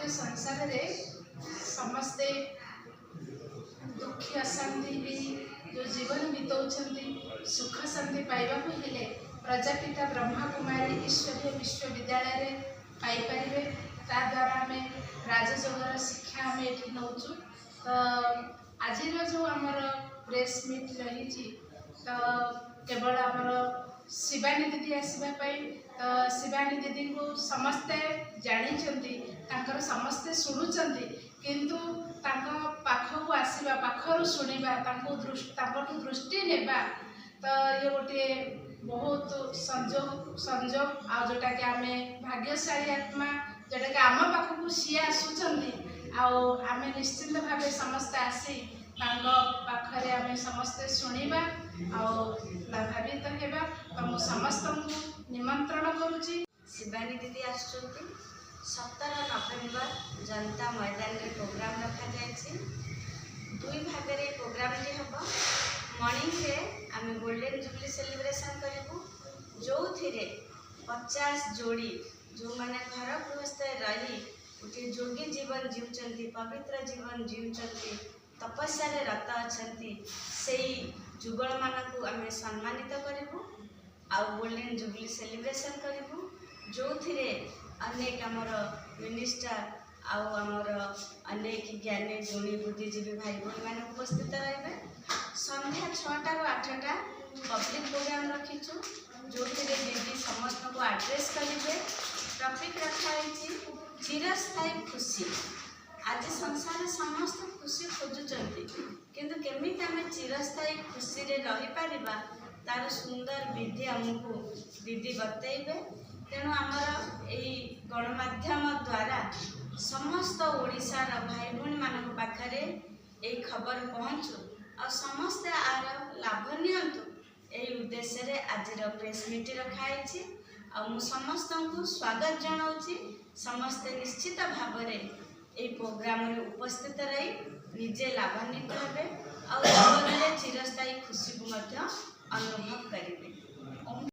गोटे संसार रे समस्ते दुखी अशांति जो जीवन बिताउछंती सुख शांति पाइबा को हेले प्रजापिता ब्रह्मा कुमारी ईश्वरीय विश्वविद्यालय रे पाई परिबे। ता द्वारा हमें राजयोगर शिक्षा हमें एठी नउछु। तो आज जो आमर प्रेस मीट रही तो केवल आमर शिवानी दीदी आसवाई तो शिवानी दीदी को समस्ते जानी समस्ते शुणुंट किंतु पाखक आसवा पाखर शुणा दृष्टि नेबा तो ये गोटे बहुत संजोग आ जोटा कि आम भाग्यशाली आत्मा जोटा कि आम पाखक सी आसुंच आम निश्चिंत भाव समस्ते आसी पाखरे आम समस्ते शुणा लाभान्वित होगा। तो मुझे समस्त निमंत्रण करुच्ची। शिवानी दीदी आसुच्च 17 नवेम्बर जनता मैदान रे प्रोग्राम रखा जाए। दुई भाग रे प्रोग्राम हम मॉर्निंग रे आम गोल्डन जुबली सेलिब्रेशन करूँ जो 50 जोड़ी जो माने घर गृहस्थ रही गोटे योगी जीवन जीवचंती पवित्र जीवन जीवचंती तपस्या रत अच्छा से जुगल मानक आम सम्मानित करूँ आउ गोल्डन जुबली सेलिब्रेशन करूँ जो अनेक आमर मिनिस्टर आमर अनेक ज्ञानी गुणी बुद्धिजीवी भाई भाई मैंने उपस्थित रहे। संध्या 6टा ରୁ 8टा पब्लिक प्रोग्राम रखीचु जो दीदी समस्त को आड्रेस करेंगे। टॉपिक रखाई चिरस्थायी खुशी। आज संसार समस्त खुशी खोजुंट किंतु केमिति आम चिरस्थायी खुशी रे रही पारिबा तार सुंदर विधि आमको दीदी बतैबे। तेणु आमर यही गणमाध्यम द्वारा समस्त ओडिशार भाई भौणी मान पाखरे यही खबर पहुँचू और समस्ते आर लाभ नियंतु यही उद्देश्य रे आज प्रेस मीट रखाई। मु समस्त को स्वागत जनाऊँगी। समस्ते निश्चित भाव यही प्रोग्राम रे उपस्थित रही निजे लाभान्वित हेबे और जीवन में चिरस्थायी खुशी को अनुभव करेंगे।